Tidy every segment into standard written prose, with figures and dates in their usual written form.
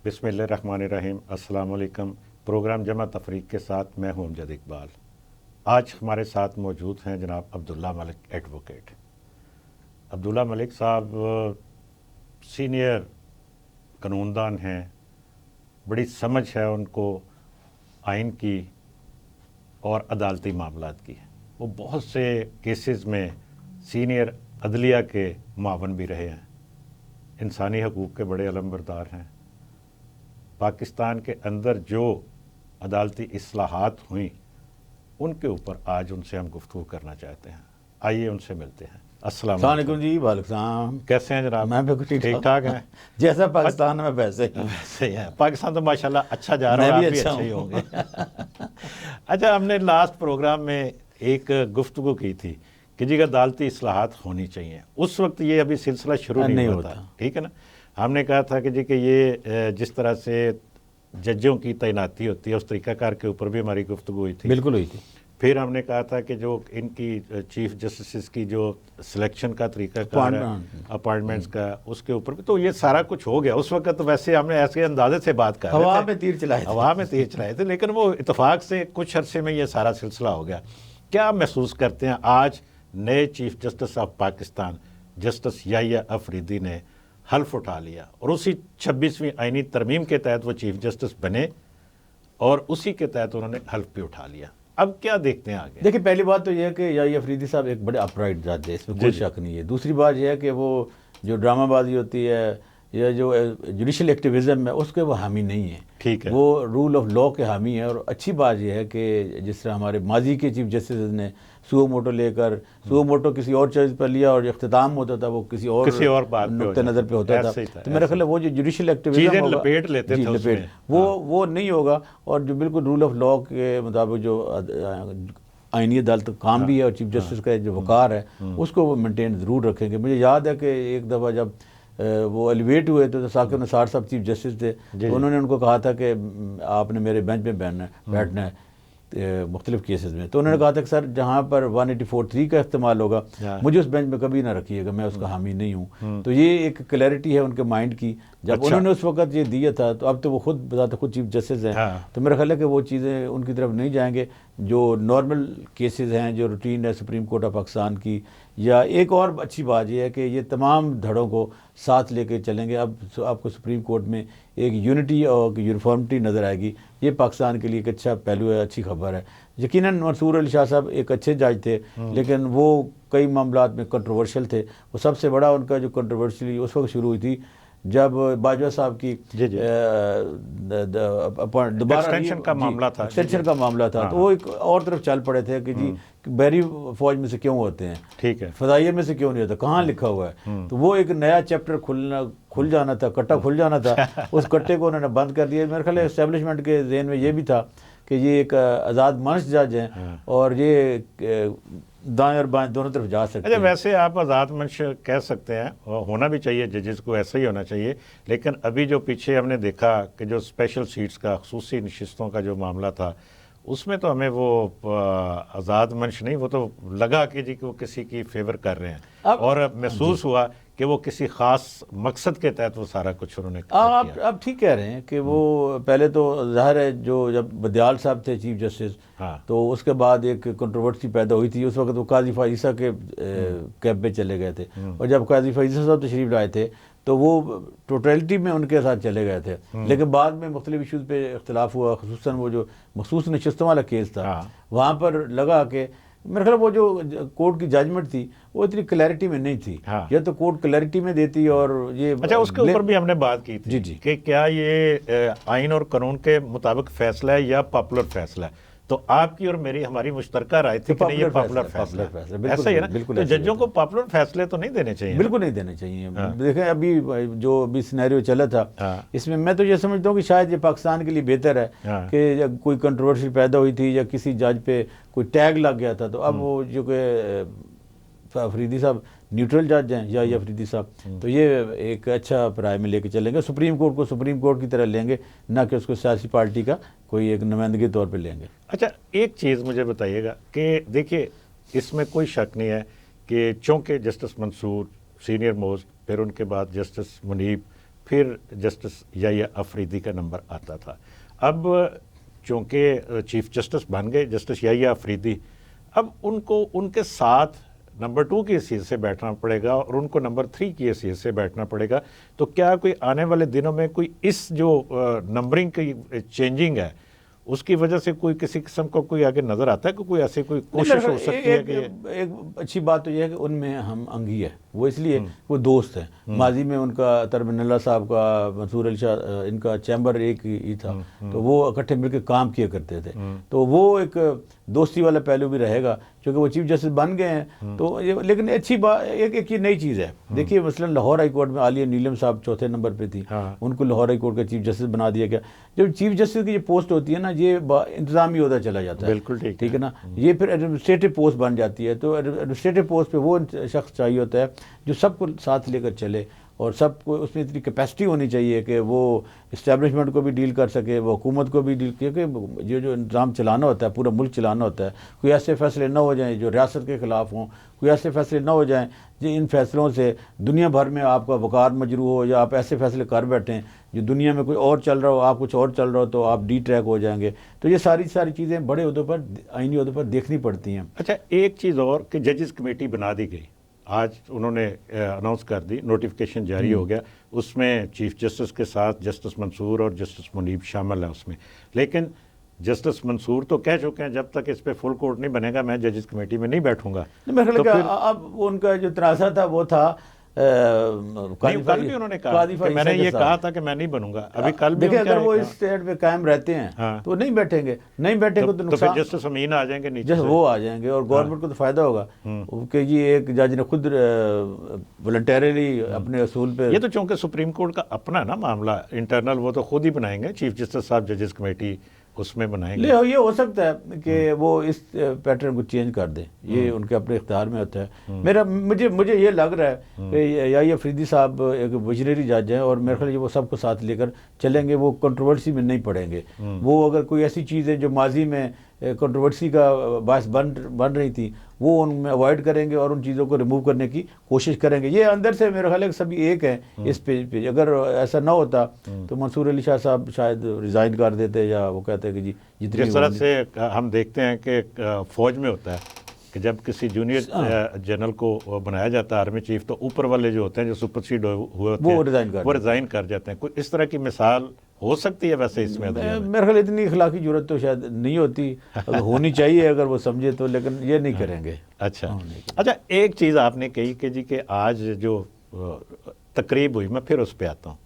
بسم اللہ الرحمن الرحیم۔ السلام علیکم۔ پروگرام جمع تفریق کے ساتھ میں ہوں امجد اقبال۔ آج ہمارے ساتھ موجود ہیں جناب عبداللہ ملک ایڈوکیٹ۔ عبداللہ ملک صاحب سینئر قانون دان ہیں، بڑی سمجھ ہے ان کو آئین کی اور عدالتی معاملات کی۔ وہ بہت سے کیسز میں سینئر عدلیہ کے معاون بھی رہے ہیں، انسانی حقوق کے بڑے علمبردار ہیں۔ پاکستان کے اندر جو عدالتی اصلاحات ہوئیں ان کے اوپر آج ان سے ہم گفتگو کرنا چاہتے ہیں۔ آئیے ان سے ملتے ہیں۔ السلام علیکم جی۔ وعلیکم السلام۔ کیسے ہیں جناب؟ میں بالکل ٹھیک ٹھاک ہیں؟ جیسا پاکستان میں ویسے ہی ہے۔ پاکستان تو ماشاءاللہ اچھا جا رہا ہے، آپ بھی اچھے ہی ہوں گے۔ اچھا، ہم نے لاسٹ پروگرام میں ایک گفتگو کی تھی کہ جی عدالتی اصلاحات ہونی چاہیے۔ اس وقت یہ ابھی سلسلہ شروع نہیں ہوتا، ٹھیک ہے نا؟ ہم نے کہا تھا کہ جی کہ یہ جس طرح سے ججوں کی تعیناتی ہوتی ہے اس طریقہ کار کے اوپر بھی ہماری گفتگو ہوئی تھی۔ بالکل ہوئی تھی۔ پھر ہم نے کہا تھا کہ جو ان کی چیف جسٹسز کی جو سلیکشن کا طریقہ کار ہے، اپوائنٹمنٹس کا، اس کے اوپر بھی تو یہ سارا کچھ ہو گیا۔ اس وقت ویسے ہم نے ایسے اندازے سے بات کر رہے تھے، ہوا میں تیر چلائے تھے، لیکن وہ اتفاق سے کچھ عرصے میں یہ سارا سلسلہ ہو گیا۔ کیا محسوس کرتے ہیں آج نئے chief justice of Pakistan justice Yahya Afridi نے حلف اٹھا لیا اور اسی 26ویں آئینی ترمیم کے تحت وہ چیف جسٹس بنے اور اسی کے تحت انہوں نے حلف بھی اٹھا لیا؟ اب کیا دیکھتے ہیں آگے؟ دیکھیں، پہلی بات تو یہ ہے کہ یحییٰ افریدی صاحب ایک بڑے اپرائٹ جج ہے، اس میں کوئی شک نہیں ہے۔ دوسری بات یہ ہے کہ وہ جو ڈرامہ بازی ہوتی ہے یا جو جوڈیشل ایکٹیویزم ہے اس کے وہ حامی نہیں ہیں، ٹھیک ہے، وہ رول آف لاء کے حامی ہیں۔ اور اچھی بات یہ ہے کہ جس طرح ہمارے ماضی کے چیف جسٹس نے سو موٹو لے کر سو موٹو کسی اور چیز پر لیا اور جو اختتام ہوتا تھا وہ کسی اور بات نقطہ نظر پہ ہوتا تھا، تو میرا خیال ہے وہ جو جوڈیشل ایکٹیویزم ہوگا لپیٹ لیتے تھے وہ نہیں ہوگا، اور جو بالکل رول آف لاء کے مطابق جو آئینی عدالت کام بھی ہے اور چیف جسٹس کا جو وقار ہے اس کو وہ مینٹین ضرور رکھیں گے۔ مجھے یاد ہے کہ ایک دفعہ جب وہ ایلیویٹ ہوئے تو ثاقب نثار صاحب چیف جسٹس تھے، تو انہوں نے ان کو کہا تھا کہ آپ نے میرے بینچ پہ بیٹھنا ہے مختلف کیسز میں، تو انہوں نے کہا تھا کہ سر جہاں پر 184(3) کا استعمال ہوگا مجھے اس بینچ میں کبھی نہ رکھیے گا، میں اس کا حامی نہیں ہوں۔ تو یہ ایک کلیئرٹی ہے ان کے مائنڈ کی۔ جب انہوں نے اس وقت یہ دیا تھا تو اب تو وہ خود بذات خود چیف جسٹس ہیں، تو میرا خیال ہے کہ وہ چیزیں ان کی طرف نہیں جائیں گے۔ جو نارمل کیسز ہیں، جو روٹین ہے سپریم کورٹ آف پاکستان کی، یا ایک اور اچھی بات یہ ہے کہ یہ تمام دھڑوں کو ساتھ لے کے چلیں گے۔ اب آپ کو سپریم کورٹ میں ایک یونٹی اور یونیفارمٹی نظر آئے گی، یہ پاکستان کے لیے ایک اچھا پہلو ہے، اچھی خبر ہے۔ یقیناً منصور علی شاہ صاحب ایک اچھے جج تھے، لیکن وہ کئی معاملات میں کنٹروورشل تھے۔ وہ سب سے بڑا ان کا جو کنٹروورشلی اس وقت شروع ہوئی تھی جب باجوہ صاحب کی دوبارہ ایکسٹینشن کا معاملہ تھا، تو وہ ایک اور طرف چل پڑے تھے کہ جی بحری فوج میں سے کیوں ہوتے ہیں، ٹھیک ہے، فضائیہ میں سے کیوں نہیں ہوتا، کہاں لکھا ہوا ہے؟ تو وہ ایک نیا چیپٹر کھل جانا تھا، کٹا کھل جانا تھا، اس کٹے کو انہوں نے بند کر دیا۔ میرے خیال ہے اسٹیبلشمنٹ کے ذہن میں یہ بھی تھا کہ یہ ایک آزاد منش جج ہیں اور یہ دائیں اور بائیں دونوں طرف جا سکتے ہیں۔ ویسے آپ آزاد منش کہہ سکتے ہیں، ہونا بھی چاہیے، ججز کو ایسا ہی ہونا چاہیے، لیکن ابھی جو پیچھے ہم نے دیکھا کہ جو اسپیشل سیٹس کا، خصوصی نشستوں کا جو معاملہ تھا، اس میں تو ہمیں وہ آزاد منش نہیں، وہ تو لگا کہ جی کہ وہ کسی کی فیور کر رہے ہیں، اور محسوس ہوا کہ وہ کسی خاص مقصد کے تحت وہ سارا کچھ انہوں نے کیا۔ آپ ٹھیک کہہ رہے ہیں کہ وہ پہلے تو ظاہر ہے جو جب بدیال صاحب تھے چیف جسٹس، تو اس کے بعد ایک کنٹروورسی پیدا ہوئی تھی۔ اس وقت وہ قاضی فائزہ کے کیمپ پہ چلے گئے تھے، اور جب قاضی فائزہ صاحب تشریف لائے تھے تو وہ ٹوٹیلٹی میں ان کے ساتھ چلے گئے تھے، لیکن بعد میں مختلف ایشوز پہ اختلاف ہوا، خصوصاً وہ جو مخصوص نشستوں والا کیس تھا، وہاں پر لگا کہ میرے خیال وہ جو کورٹ کی ججمنٹ تھی وہ اتنی کلیئرٹی میں نہیں تھی، یا تو کورٹ کلیئرٹی میں دیتی اور یہ اچھا اس کے اوپر بھی ہم نے بات کی تھی کہ کیا یہ آئین اور قانون کے مطابق فیصلہ ہے یا پاپولر فیصلہ ہے؟ تو آپ کی اور میری ہماری مشترکہ رائے تھی کہ یہ پاپولر فیصلہ ہے، ایسا ہی ہے نا؟ تو ججوں کو پاپولر فیصلے تو نہیں دینے چاہیے، بالکل نہیں دینے چاہیے۔ دیکھیں ابھی جو بھی سینیریو چلا تھا اس میں تو یہ سمجھتا ہوں کہ شاید یہ پاکستان کے لیے بہتر ہے کہ کوئی کنٹروورسی پیدا ہوئی تھی یا کسی جج پہ کوئی ٹیگ لگ گیا تھا، تو اب وہ جو کہ افریدی صاحب نیوٹرل جج ہیں، یا افریدی صاحب، تو یہ ایک اچھا رائے میں لے کے چلیں گے، سپریم کورٹ کو سپریم کورٹ کی طرح لیں گے، نہ کہ اس کو سیاسی پارٹی کا کوئی ایک نمائندگی طور پہ لیں گے۔ اچھا ایک چیز مجھے بتائیے گا کہ دیکھیے اس میں کوئی شک نہیں ہے کہ چونکہ جسٹس منصور سینئر موسٹ، پھر ان کے بعد جسٹس منیب، پھر جسٹس یحییٰ افریدی کا نمبر آتا تھا. اب چونکہ چیف جسٹس بن گئے جسٹس یحییٰ افریدی, اب ان کو ان کے ساتھ نمبر 2 کی حیثیت سے بیٹھنا پڑے گا اور ان کو نمبر 3 کی حیثیت سے بیٹھنا پڑے گا. تو کیا کوئی آنے والے دنوں میں کوئی اس جو نمبرنگ کی چینجنگ ہے اس کی وجہ سے کوئی کسی قسم کا کوئی آگے نظر آتا ہے کہ کوئی ایسی کوئی کوشش ہو سکتی ہے کہ ایک اچھی بات تو یہ ہے کہ ان میں ہم انگی ہے, وہ اس لیے وہ دوست ہیں. ماضی میں ان کا تربن اللہ صاحب کا, منصور علی شاہ, ان کا چیمبر ایک ہی تھا, تو وہ اکٹھے مل کے کام کیا کرتے تھے. تو وہ ایک دوستی والا پہلو بھی رہے گا چونکہ وہ چیف جسٹس بن گئے ہیں. تو لیکن اچھی بات ایک یہ نئی چیز ہے. دیکھیے مثلا لاہور ہائی کورٹ میں عالیہ نیلم صاحب چوتھے نمبر پہ تھی, ان کو لاہور ہائی کورٹ کا چیف جسٹس بنا دیا گیا. جب چیف جسٹس کی یہ پوسٹ ہوتی ہے نا, یہ انتظامی عہدہ چلا جاتا ہے. بالکل ٹھیک ہے نا, یہ پھر ایڈمنسٹریٹو پوسٹ بن جاتی ہے. تو ایڈمنسٹریٹو پوسٹ پہ وہ شخص چاہیے ہوتا ہے جو سب کو ساتھ لے کر چلے, اور سب کو اس میں اتنی کیپیسٹی ہونی چاہیے کہ وہ اسٹیبلشمنٹ کو بھی ڈیل کر سکے, وہ حکومت کو بھی ڈیل, کیونکہ جو نظام چلانا ہوتا ہے, پورا ملک چلانا ہوتا ہے, کوئی ایسے فیصلے نہ ہو جائیں جو ریاست کے خلاف ہوں, کوئی ایسے فیصلے نہ ہو جائیں جن فیصلوں سے دنیا بھر میں آپ کا وقار مجروح ہو, یا آپ ایسے فیصلے کر بیٹھیں جو دنیا میں کوئی اور چل رہا ہو, آپ کچھ اور چل رہا ہو تو آپ ڈی ٹریک ہو جائیں گے. تو یہ ساری چیزیں بڑے عہدوں پر, آئینی عہدوں پر دیکھنی پڑتی ہیں. اچھا, ایک چیز اور کہ ججز کمیٹی بنا دی گئی, آج انہوں نے اناؤنس کر دی, نوٹیفیکیشن جاری ہو گیا, اس میں چیف جسٹس کے ساتھ جسٹس منصور اور جسٹس منیب شامل ہیں اس میں. لیکن جسٹس منصور تو کہہ چکے ہیں جب تک اس پہ فل کورٹ نہیں بنے گا میں ججز کمیٹی میں نہیں بیٹھوں گا. میرے خیال کہ اب ان کا جو تنازع تھا وہ تھا, کل بھی انہوں نے کہا کہ میں نے یہ کہا تھا کہ میں نہیں بنوں گا. ابھی کل بھی دیکھیں اگر وہ اس اسٹیٹ پہ قائم رہتے ہیں تو نہیں بیٹھیں گے تو پھر جسٹس امین آ جائیں گے نیچے سے, وہ آ جائیں گے اور گورنمنٹ کو تو فائدہ ہوگا کہ یہ ایک جج نے خود والنٹیرلی اپنے اصول پہ. یہ تو چونکہ سپریم کورٹ کا اپنا نا معاملہ انٹرنل, وہ تو خود ہی بنائیں گے چیف جسٹس صاحب, ججز کمیٹی اس میں بنائیں گے. یہ ہو سکتا ہے کہ وہ اس پیٹرن کو چینج کر دیں, یہ ان کے اپنے اختیار میں ہوتا ہے. مجھے یہ لگ رہا ہے کہ یحییٰ افریدی صاحب ایک ویژنری جج ہیں, اور میرے خیال وہ سب کو ساتھ لے کر چلیں گے, وہ کنٹروورسی میں نہیں پڑیں گے. وہ اگر کوئی ایسی چیز ہے جو ماضی میں کنٹروورسی کا باعث بن رہی تھی وہ ان میں اوائڈ کریں گے اور ان چیزوں کو ریموو کرنے کی کوشش کریں گے. یہ اندر سے میرے خیال ہے کہ سبھی ایک ہیں اس پیج پہ. اگر ایسا نہ ہوتا تو منصور علی شاہ صاحب شاید ریزائن کر دیتے, یا وہ کہتے ہیں کہ جی جتنی جس طرح سے ہم دیکھتے ہیں کہ فوج میں ہوتا ہے کہ جب کسی جونیئر جنرل کو بنایا جاتا ہے آرمی چیف, تو اوپر والے جو ہوتے ہیں جو سپر سیڈ ہوئے ہوتے ہیں وہ ریزائن کر جاتے ہیں. کوئی اس طرح کی مثال ہو سکتی ہے ویسے اس میں؟ میرے خیال اتنی اخلاقی ضرورت تو شاید نہیں ہوتی, ہونی چاہیے اگر وہ سمجھے تو, لیکن یہ نہیں کریں گے. اچھا, ایک چیز آپ نے کہی کہ جی کہ آج جو تقریب ہوئی, میں پھر اس پہ آتا ہوں,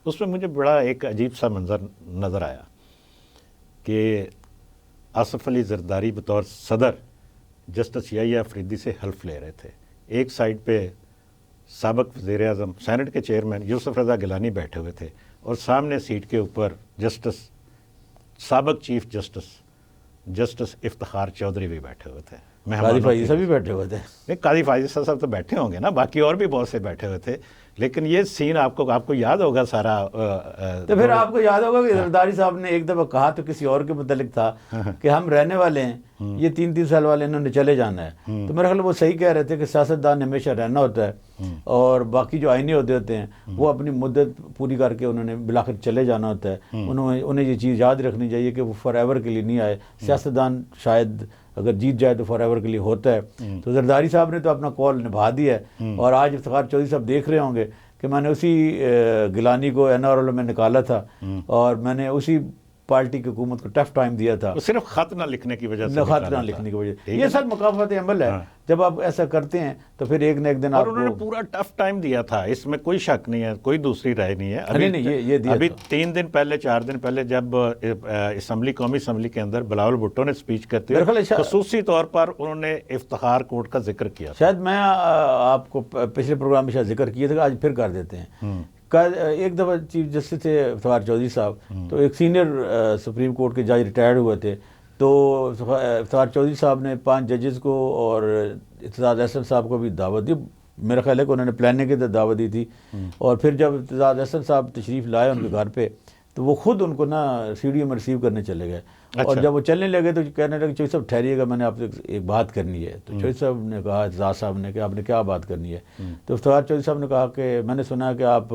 اس میں مجھے بڑا ایک عجیب سا منظر نظر آیا کہ آصف علی زرداری بطور صدر جسٹس یحییٰ افریدی سے حلف لے رہے تھے. ایک سائڈ پہ سابق وزیر اعظم سینٹ کے چیئرمین یوسف رضا گیلانی بیٹھے ہوئے تھے, اور سامنے سیٹ کے اوپر سابق چیف جسٹس افتخار چودھری بھی بیٹھے ہوئے تھے. قاضی فائز صاحب بھی بیٹھے ہوئے تھے. نہیں, قاضی فائز صاحب تو بیٹھے ہوں گے نا, باقی اور بھی بہت سے بیٹھے ہوئے تھے. لیکن یہ سین آپ کو یاد ہوگا سارا. تو پھر آپ کو یاد ہوگا کہ زرداری صاحب نے ایک دفعہ کہا تو کسی اور کے متعلق تھا کہ ہم رہنے والے ہیں, یہ 3 سال والے انہوں نے چلے جانا ہے. تو میرے خیال وہ صحیح کہہ رہے تھے کہ سیاستدان نے ہمیشہ رہنا ہوتا ہے, اور باقی جو آئینی عہدے ہوتے ہیں وہ اپنی مدت پوری کر کے انہوں نے بالآخر چلے جانا ہوتا ہے. انہیں یہ چیز یاد رکھنی چاہیے کہ وہ فار ایور کے لیے نہیں آئے. سیاستدان شاید اگر جیت جائے تو فار ایور کے لیے ہوتا ہے. تو زرداری صاحب نے تو اپنا کال نبھا دیا ہے, اور آج افتخار چودھری صاحب دیکھ رہے ہوں گے کہ میں نے اسی گیلانی کو NRL میں نکالا تھا, اور میں نے اسی پارٹی کی حکومت کو ٹف ٹائم دیا تھا, صرف خط نہ لکھنے کی وجہ سے. خط نہ لکھنے کی وجہ سے. یہ سب مقافات عمل ہے. جب آپ ایسا کرتے ہیں تو پھر ایک نہ ایک دن آپ کو, انہوں نے پورا ٹف ٹائم دیا تھا, اس میں کوئی شک نہیں ہے, کوئی دوسری رائے نہیں ہے. ابھی 3 دن پہلے 4 دن پہلے جب قومی اسمبلی کے اندر بلاول بھٹو نے اسپیچ کرتے ہوئے خصوصی طور پر انہوں نے افتخار کوٹ کا ذکر کیا. شاید میں آپ کو پچھلے پروگرام میں شاید ذکر کیا تھا, آج پھر کر دیتے ہیں. ایک دفعہ چیف جسٹس تھے افتخار چودھری صاحب, تو ایک سینئر سپریم کورٹ کے جج ریٹائرڈ ہوئے تھے, تو افتخار چودھری صاحب نے 5 ججز کو اور اتزاد احسن صاحب کو بھی دعوت دی. میرا خیال ہے کہ انہوں نے پلاننگ کی دعوت دی تھی, اور پھر جب اتزاد احسن صاحب تشریف لائے ان کے گھر پہ, تو وہ خود ان کو نا سیڑھیوں میں ریسیو کرنے چلے گئے. اور جب وہ چلنے لگے تو کہنے لگے چودھری صاحب ٹھہریے گا, میں نے آپ سے ایک بات کرنی ہے. تو چودھری صاحب نے کہا, اتزاد صاحب نے, کہ آپ نے کیا بات کرنی ہے؟ تو افتخار چودھری صاحب نے کہا کہ میں نے سنا کہ آپ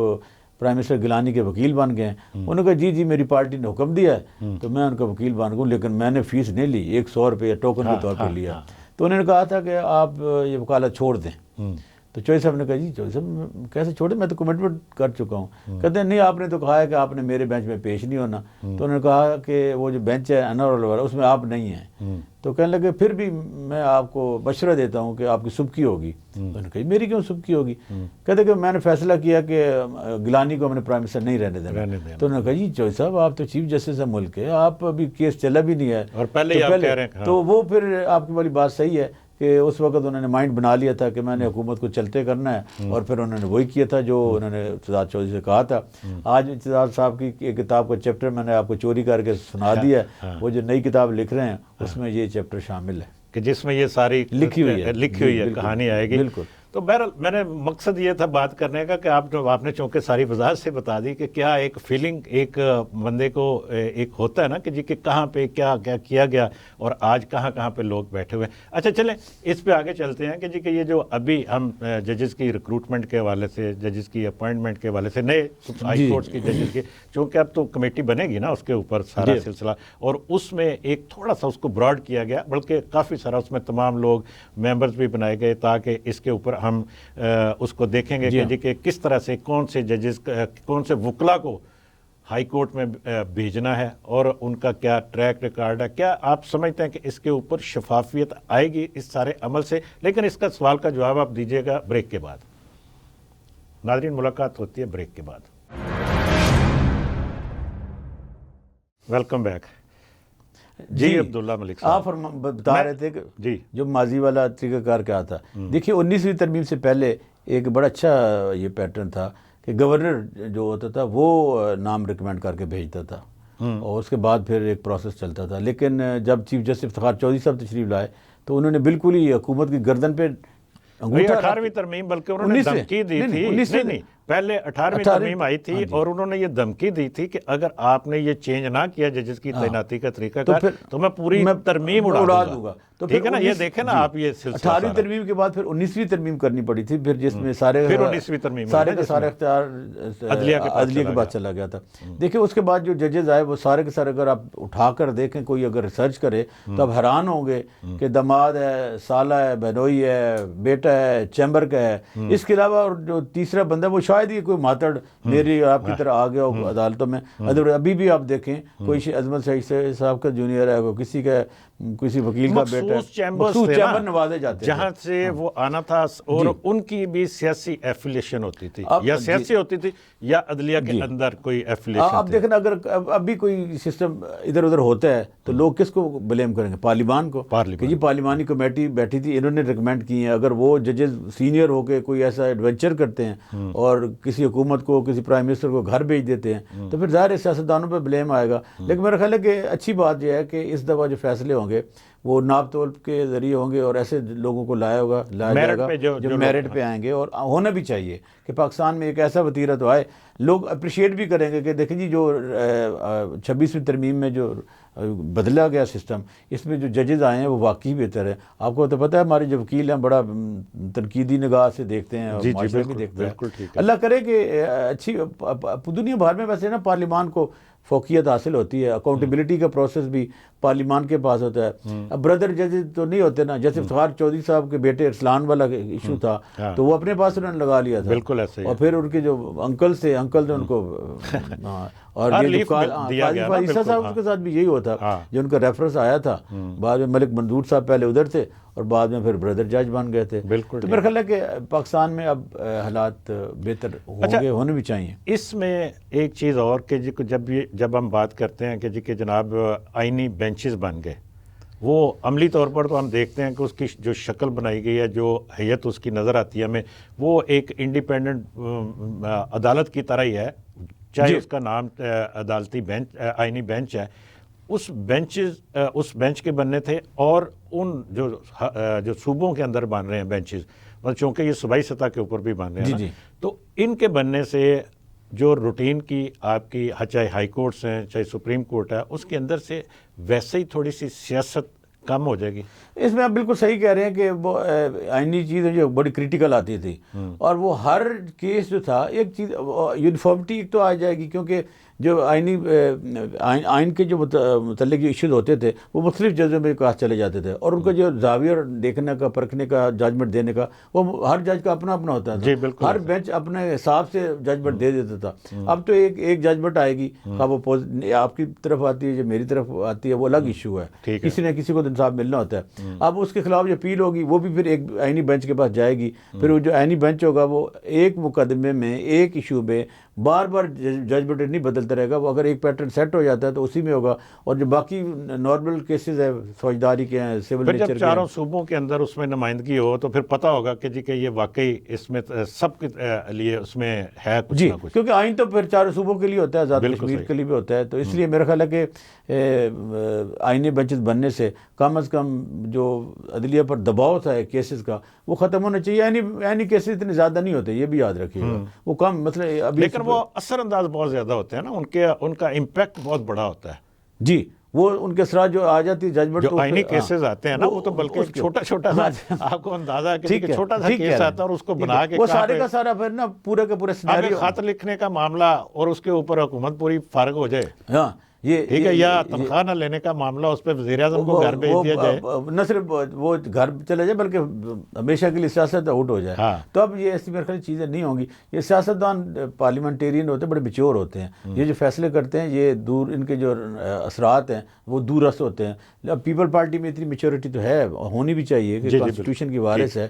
پرائم منسٹر گیلانی کے وکیل بن گئے ہیں. انہوں نے کہا جی جی میری پارٹی نے حکم دیا ہے تو میں ان کا وکیل بن گیا، لیکن میں نے فیس نہیں لی، 100 روپے ٹوکن کے طور پہ لیا. تو انہوں نے کہا تھا کہ آپ یہ وکالت چھوڑ دیں. تو چوہدری صاحب نے کہا جی چوہدری صاحب کیسے چھوڑیں، میں تو کمٹمنٹ کر چکا ہوں. کہتے ہیں نہیں آپ نے تو کہا ہے کہ آپ نے میرے بینچ میں پیش نہیں ہونا. تو انہوں نے کہا کہ وہ جو بینچ ہے انور والا اس میں آپ نہیں ہیں. تو کہنے لگے پھر بھی میں آپ کو مشورہ دیتا ہوں کہ آپ کی سبکی ہوگی. تو انہوں نے کہا میری کیوں سبکی ہوگی؟ کہتے کہ میں نے فیصلہ کیا کہ گیلانی کو ہم نے پرائم منسٹر نہیں رہنے دینا. تو انہوں نے کہا جی چوہدری صاحب آپ تو چیف جسٹس ہے ملک کے، آپ ابھی کیس چلا بھی نہیں ہے اور پہلے آپ کہہ رہے ہیں. تو وہ پھر آپ کی والی بات صحیح ہے کہ اس وقت انہوں نے مائنڈ بنا لیا تھا کہ میں نے حکومت کو چلتے کرنا ہے، اور پھر انہوں نے وہی کیا تھا جو انہوں نے امتیاز چودھری سے کہا تھا. آج امتیاز صاحب کی ایک کتاب کا چیپٹر میں نے آپ کو چوری کر کے سنا دیا ہے، وہ جو نئی کتاب لکھ رہے ہیں اس میں یہ چیپٹر شامل ہے کہ جس میں یہ ساری لکھی ہوئی ہے کہانی آئے گی. بالکل. تو بہرحال میں نے مقصد یہ تھا بات کرنے کا کہ آپ نے چونکہ ساری وضاحت سے بتا دی کہ کیا ایک فیلنگ ایک بندے کو ایک ہوتا ہے نا کہ جی کہ کہاں پہ کیا کیا گیا اور آج کہاں پہ لوگ بیٹھے ہوئے. اچھا چلیں اس پہ آگے چلتے ہیں کہ جی کہ یہ جو ابھی ہم ججز کی ریکروٹمنٹ کے حوالے سے، ججز کی اپوائنٹمنٹ کے حوالے سے، نئے ہائی کورٹس کی ججز کی، چونکہ اب تو کمیٹی بنے گی نا اس کے اوپر سارا سلسلہ، اور اس میں ایک تھوڑا سا اس کو براڈ کیا گیا، بلکہ کافی سارا اس میں تمام لوگ ممبرز بھی بنائے گئے تاکہ اس کے اوپر ہم اس کو دیکھیں گے کہ جی کہ کس طرح سے کون سے ججز، کون سے وکلا کو ہائی کورٹ میں بھیجنا ہے اور ان کا کیا ٹریک ریکارڈ ہے. کیا آپ سمجھتے ہیں کہ اس کے اوپر شفافیت آئے گی اس سارے عمل سے؟ لیکن اس کا سوال کا جواب آپ دیجیے گا بریک کے بعد. ناظرین ملاقات ہوتی ہے بریک کے بعد. Welcome back. جی عبداللہ ملک صاحب آپ بتا رہے تھے کہ جی جو ماضی والا طریقہ کار کیا تھا. دیکھیے 19ویں ترمیم سے پہلے ایک بڑا اچھا یہ پیٹرن تھا کہ گورنر جو ہوتا تھا وہ نام ریکمینڈ کر کے بھیجتا تھا اور اس کے بعد پھر ایک پروسیس چلتا تھا. لیکن جب چیف جسٹس افتخار چودھری صاحب تشریف لائے تو انہوں نے بالکل ہی حکومت کی گردن پہ 18ویں ترمیم، بلکہ انہوں نے دھمکی دی تھی. نہیں پہلے 18ویں ترمیم آئی تھی اور انہوں نے یہ دھمکی دی تھی کہ اگر آپ نے یہ چینج نہ کیا ججز کی تعیناتی کا طریقہ کار تو میں پوری ترمیم اڑا دوں گا. تو ٹھیک ہے نا، یہ دیکھیں نا آپ یہ سلسلہ 18ویں ترمیم کے بعد پھر 19ویں ترمیم کرنی پڑی تھی، پھر جس میں سارے 19ویں ترمیم سارے کا سارا اختیار عدلیہ کے بعد چلا گیا تھا. دیکھیں اس کے بعد جو ججز آئے وہ سارے کے سارے اگر آپ اٹھا کر دیکھیں، کوئی اگر ریسرچ کرے تو آپ حیران ہوں گے کہ داماد ہے، سالہ ہے، بہنوئی ہے، بیٹا ہے، چیمبر کا ہے. اس کے علاوہ اور جو تیسرا بندہ وہ شاید ہی کوئی ماتڑ میری آپ کی طرح آ گیا ہو عدالتوں میں. ابھی بھی آپ دیکھیں کوئی عظمت سعید صاحب کا جونیئر ہے، کسی کا کسی وکیل کا بیٹا ہے، مخصوص چیمبر نوازے جاتے ہیں جہاں سے وہ آنا تھا، اور ان کی بھی سیاسی ایفیلیشن ہوتی تھی، یا سیاسی ہوتی تھی یا عدلیہ کے اندر کوئی ایفیلیشن. اب دیکھنا اگر ابھی کوئی سسٹم ادھر ادھر ہوتا ہے تو لوگ کس کو بلیم کریں گے؟ پارلیمان کو، کہ جی پارلیمانی کمیٹی بیٹھی تھی، انہوں نے ریکمینڈ کی ہیں. اگر وہ ججز سینئر ہو کے کوئی ایسا ایڈونچر کرتے ہیں اور کسی حکومت کو، کسی پرائم منسٹر کو گھر بھیج دیتے ہیں تو پھر ظاہر سیاستدانوں پہ بلیم آئے گا. لیکن میرا خیال ہے کہ اچھی بات یہ ہے کہ اس دفعہ جو فیصلے ہوں گے وہ ناپ تول کے ذریعے ہوں گے اور ایسے لوگوں کو لایا جائے گا جو میرٹ پہ آئیں گے. اور ہونا بھی چاہیے کہ پاکستان میں ایک ایسا وتیرہ تو آئے، لوگ اپریشیٹ بھی کریں گے کہ دیکھیں جی جو 26ویں ترمیم میں جو بدلا گیا سسٹم، اس میں جو ججز آئے ہیں وہ واقعی بہتر ہے. آپ کو تو پتہ ہے ہمارے جو وکیل ہیں بڑا تنقیدی نگاہ سے دیکھتے ہیں اور معاشرے بھی دیکھتے ہیں. اللہ کرے کہ اچھی دنیا بھر میں ویسے نا پارلیمان کو فوقیت حاصل ہوتی ہے، اکاؤنٹیبلٹی کا پروسیس بھی پارلیمان کے پاس ہوتا ہے. اب بردر ججز تو نہیں ہوتے نا، جیسے افتخار چودھری صاحب کے بیٹے ارسلان والا ایشو تھا تو وہ اپنے پاس انہوں نے لگا لیا تھا. بالکل ایسے ہی. اور پھر ان کے جو انکل نے ان کو اور یہ قاضی عیسیٰ صاحب کے ساتھ بھی یہی ہوتا جو ان کا ریفرنس آیا تھا. بعد میں ملک منظور صاحب پہلے ادھر تھے اور بعد میں پھر بردر جج بن گئے تھے. تو میرا خیال ہے کہ پاکستان میں اب حالات بہتر ہوں گے، ہونے بھی چاہیے. اس میں ایک چیز اور کہ جب ہم بات کرتے ہیں کہ جی کہ جناب آئینی بینچز بن گئے، وہ عملی طور پر تو ہم دیکھتے ہیں کہ اس کی جو شکل بنائی گئی ہے، جو حیت اس کی نظر آتی ہے ہمیں، وہ ایک انڈیپینڈنٹ عدالت کی طرح ہی ہے، چاہے اس کا نام عدالتی بینچ، آئینی بینچ ہے. اس بینچ کے بننے تھے اور ان جو صوبوں کے اندر بن رہے ہیں بینچز، چونکہ یہ صوبائی سطح کے اوپر بھی بن رہے ہیں نا، تو ان کے بننے سے جو روٹین کی آپ کی چاہے ہائی کورٹس ہیں چاہے سپریم کورٹ ہے، اس کے اندر سے ویسے ہی تھوڑی سی سیاست کم ہو جائے گی؟ اس میں آپ بالکل صحیح کہہ رہے ہیں کہ وہ آئینی چیزیں جو بڑی کریٹیکل آتی تھی، اور وہ ہر کیس جو تھا ایک چیز یونیفارمٹی تو آ جائے گی، کیونکہ جو آئین کے جو متعلق جو ایشوز ہوتے تھے وہ مختلف ججوں میں پاس چلے جاتے تھے، اور ان کا جو زاویہ دیکھنے کا، پرکھنے کا، ججمنٹ دینے کا، وہ ہر جج کا اپنا اپنا ہوتا تھا. جی بالکل. ہر بینچ اپنے حساب سے ججمنٹ دے دیتا تھا. اب تو ایک ججمنٹ آئے گی، وہ آپ کی طرف آتی ہے یا میری طرف آتی ہے، وہ الگ ایشو ہے. کسی نہ کسی کو تو انصاف ملنا ہوتا ہے. اب اس کے خلاف جو اپیل ہوگی وہ بھی پھر ایک آئینی بینچ کے پاس جائے گی. پھر وہ جو آئینی بینچ ہوگا وہ ایک مقدمے میں، ایک ایشو میں بار بار ججمنٹ نہیں بدلتا رہے گا. وہ اگر ایک پیٹرن سیٹ ہو جاتا ہے تو اسی میں ہوگا. اور جو باقی نارمل کیسز ہیں، فوجداری کے ہیں، سول نیچر کے ہیں، جب چاروں صوبوں کے اندر اس میں نمائندگی ہو تو پھر پتہ ہوگا کہ جی کہ یہ واقعی اس میں سب کے لیے اس میں ہے کچھ نہ کچھ. کیونکہ آئین تو پھر چاروں صوبوں کے لیے ہوتا ہے، آزاد کشمیر کے لیے بھی ہوتا ہے. تو اس لیے میرا خیال ہے کہ آئینی بینچز بننے سے کم از کم جو عدلیہ پر دباؤ تھا کیسز کا وہ ختم ہونا چاہیے. یعنی کیسز اتنے زیادہ نہیں ہوتے، یہ بھی یاد رکھیے گا. وہ کم مطلب ابھی، لیکن وہ اثر انداز بہت زیادہ ہوتے ہیں نا، ان کا امپیکٹ بہت بڑا ہوتا ہے. جی، وہ ان کے اثرات جو آ جاتی ہے ججمنٹ، جو آئینی کیسز آتے ہیں نا، وہ تو بلکہ چھوٹا چھوٹا سا آپ کو اندازہ ہے کہ چھوٹا سا کیس آتا ہے اور اس کو بنا کے وہ سارے کا سارا پھر نا پورے کا پورا سیناریو، خط لکھنے کا معاملہ اور اس کے اوپر حکومت پوری فارغ ہو جائے. ہاں ٹھیک ہے، یا تنخواہ نہ لینے کا معاملہ، اس پہ وزیر اعظم کو گھر بھیج دیا جائے. نہ صرف وہ گھر چلے جائے بلکہ ہمیشہ کے لیے سیاست آؤٹ ہو جائے. تو اب یہ ایسی میرے خیال چیزیں نہیں ہوں گی. یہ سیاستدان پارلیمنٹیرین ہوتے ہیں، بڑے میچور ہوتے ہیں. یہ جو فیصلے کرتے ہیں یہ دور، ان کے جو اثرات ہیں وہ دور رس ہوتے ہیں. اب پیپل پارٹی میں اتنی میچورٹی تو ہے، ہونی بھی چاہیے کہ کانسٹیٹیوشن کی وارث ہے،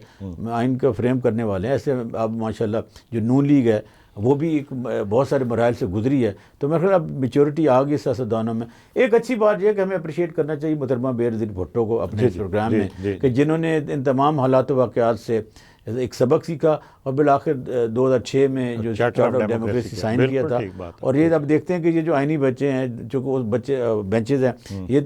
آئین کا فریم کرنے والے ہیں. ایسے اب ماشاءاللہ جو نون لیگ ہے وہ بھی ایک بہت سارے مراحل سے گزری ہے. تو میرے خیال اب میچورٹی آ گئی سیاستدانوں میں. ایک اچھی بات یہ ہے کہ ہمیں اپریشیٹ کرنا چاہیے محترمہ بینظیر بھٹو کو اپنے پروگرام میں، کہ جنہوں نے ان تمام حالات و واقعات سے ایک سبق سیکھا اور بالآخر 2006 میں جو چارٹر آف ڈیموکریسی سائن کیا تھا. اور یہ اب دیکھتے ہیں کہ یہ جو آئینی بچے ہیں، جو کہ بچے بینچز ہیں، یہ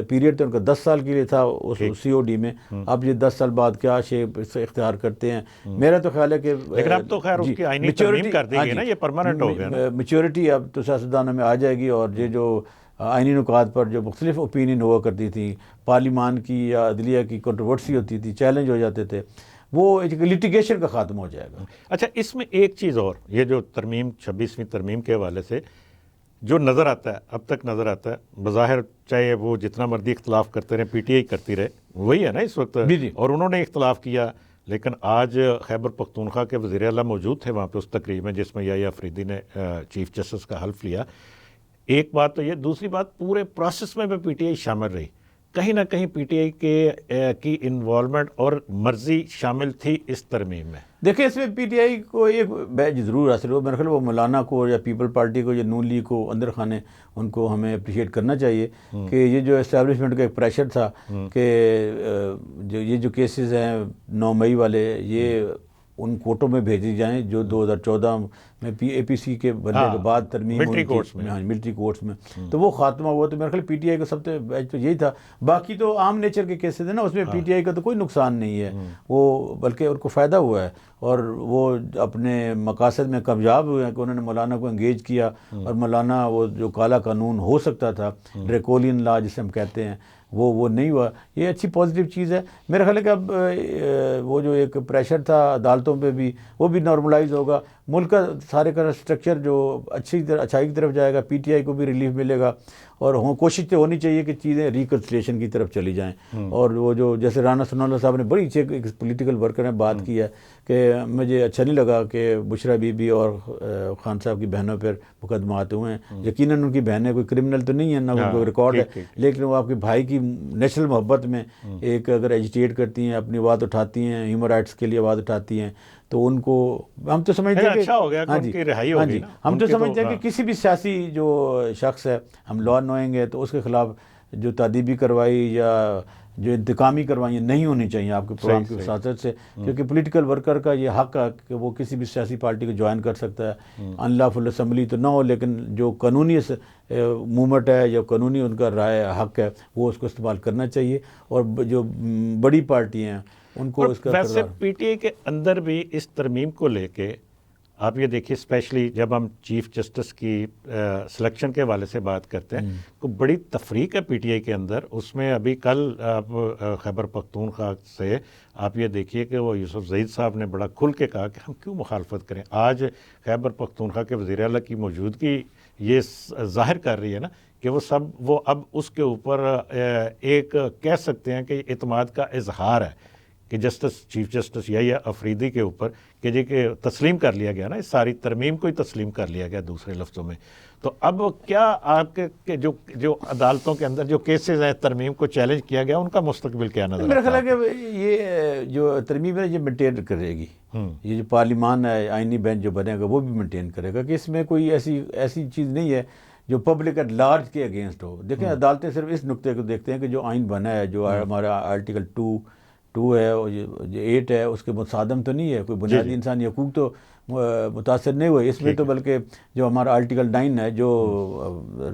پیریڈ تو ان کا 10 سال کے لیے تھا اس سی او ڈی میں. اب یہ 10 سال بعد کیا شیپ اختیار کرتے ہیں. میرا تو خیال ہے کہ لیکن اب تو خیر اس کی آئینی ترمیم کر دی گئی نا، یہ پرماننٹ ہو گیا. میچورٹی اب تو سیاستدانوں میں آ جائے گی. اور یہ جو آئینی نکات پر جو مختلف اوپینین ہوا کرتی تھی، پارلیمان کی یا عدلیہ کی کنٹروورسی ہوتی تھی، چیلنج ہو جاتے تھے، وہ لیٹیگیشن کا خاتمہ ہو جائے گا. اچھا، اس میں ایک چیز اور، یہ جو ترمیم 26ویں ترمیم کے حوالے سے جو نظر آتا ہے، اب تک نظر آتا ہے، بظاہر چاہے وہ جتنا مرضی اختلاف کرتے رہے، پی ٹی آئی کرتی رہے، وہی ہے نا اس وقت. اور انہوں نے اختلاف کیا، لیکن آج خیبر پختونخوا کے وزیر اعلیٰ موجود تھے وہاں پہ اس تقریب میں جس میں یحییٰ آفریدی نے چیف جسٹس کا حلف لیا. ایک بات تو یہ، دوسری بات پورے پروسیس میں پی ٹی آئی شامل رہی. کہیں نہ کہیں پی ٹی آئی کی انوالومنٹ اور مرضی شامل تھی اس ترمیم میں. دیکھیں، اس میں پی ٹی آئی کو ایک بیج ضرور حاصل ہو. میرے خیال وہ مولانا کو یا پیپل پارٹی کو یا نون لیگ کو اندر خانے ان کو ہمیں اپریشیٹ کرنا چاہیے کہ یہ جو اسٹیبلشمنٹ کا ایک پریشر تھا کہ یہ جو کیسز ہیں 9 مئی والے، یہ ان کورٹوں میں بھیجی جائیں جو 2014 میں اے پی سی کے بننے کے بعد ترمیم ملٹری کورٹس میں تو وہ خاتمہ ہوا. تو میرے خیال پی ٹی آئی کا سب سے بیچ تو یہی تھا. باقی تو عام نیچر کے کیسز ہیں نا، اس میں پی ٹی آئی کا تو کوئی نقصان نہیں ہے، وہ بلکہ ان کو فائدہ ہوا ہے. اور وہ اپنے مقاصد میں کامیاب ہوئے ہیں کہ انہوں نے مولانا کو انگیج کیا. اور مولانا وہ جو کالا قانون ہو سکتا تھا، ڈریکولین لا جسے ہم کہتے ہیں، وہ نہیں ہوا. یہ اچھی پازیٹیو چیز ہے. میرا خیال ہے کہ اب وہ جو ایک پریشر تھا عدالتوں پہ بھی، وہ بھی نارملائز ہوگا. ملک کا سارے کا اسٹرکچر جو اچھائی کی طرف جائے گا. پی ٹی آئی کو بھی ریلیف ملے گا. اور کوشش تو ہونی چاہیے کہ چیزیں ریکنسلیشن کی طرف چلی جائیں. اور وہ جو جیسے رانا ثناءاللہ صاحب نے بڑی اچھی ایک پولیٹیکل ورکر نے بات کی ہے کہ مجھے اچھا نہیں لگا کہ بشرا بی بی اور خان صاحب کی بہنوں پر مقدمات ہوئے ہیں. یقیناً ان کی بہنیں کوئی کرمنل تو نہیں ہیں، نہ کوئی ریکارڈ ہے، لیکن وہ آپ کے بھائی کی نیشنل محبت میں ایک اگر ایجیٹیٹ کرتی ہیں، اپنی آواز اٹھاتی ہیں، ہیومن رائٹس کے لیے آواز اٹھاتی ہیں، تو ان کو ہم تو سمجھتے ہیں کہ اچھا ہو گیا کہ ان کی رہائی ہو گئی. ہم تو سمجھتے ہیں کہ کسی بھی سیاسی جو شخص ہے، ہم لا نوئنگ ہے، تو اس کے خلاف جو تادیبی کارروائی یا جو انتقامی کروائیں نہیں ہونی چاہیے آپ کے پروگرام کی وساطت سے. کیونکہ پولیٹیکل ورکر کا یہ حق ہے کہ وہ کسی بھی سیاسی پارٹی کو جوائن کر سکتا ہے. انلافل اسمبلی تو نہ ہو، لیکن جو قانونی موومنٹ ہے یا قانونی ان کا رائے حق ہے وہ اس کو استعمال کرنا چاہیے. اور جو بڑی پارٹی ہیں ان کو اس کا ویسے پی ٹی آئی کے اندر بھی اس ترمیم کو لے کے آپ یہ دیکھیے اسپیشلی جب ہم چیف جسٹس کی سلیکشن کے حوالے سے بات کرتے ہیں تو بڑی تفریق ہے پی ٹی آئی کے اندر. اس میں ابھی کل آپ خیبر پختونخوا سے آپ یہ دیکھیے کہ وہ یوسف زید صاحب نے بڑا کھل کے کہا کہ ہم کیوں مخالفت کریں. آج خیبر پختونخوا کے وزیر اعلیٰ کی موجودگی یہ ظاہر کر رہی ہے نا کہ وہ اب اس کے اوپر ایک کہہ سکتے ہیں کہ اعتماد کا اظہار ہے کہ چیف جسٹس یا افریدی کے اوپر کہ جی کہ تسلیم کر لیا گیا نا, اس ساری ترمیم کو ہی تسلیم کر لیا گیا دوسرے لفظوں میں. تو اب کیا آپ کے جو عدالتوں کے اندر جو کیسز ہیں ترمیم کو چیلنج کیا گیا ان کا مستقبل کیا نظر میرا آتا خیال ہے کہ یہ جو ترمیم ہے یہ مینٹین کرے گی. یہ جو پارلیمان ہے, آئینی بینچ جو بنے گا وہ بھی مینٹین کرے گا کہ اس میں کوئی ایسی چیز نہیں ہے جو پبلک ایٹ لارج کے اگینسٹ ہو. دیکھیں عدالتیں صرف اس نقطے کو دیکھتے ہیں کہ جو آئین بنا ہے, جو ہمارا آرٹیکل 2 ہے اور جو 8 ہے, اس کے متصادم تو نہیں ہے, کوئی بنیادی انسانی حقوق تو متاثر نہیں ہوئے اس میں. تو بلکہ جو ہمارا آرٹیکل 9 ہے جو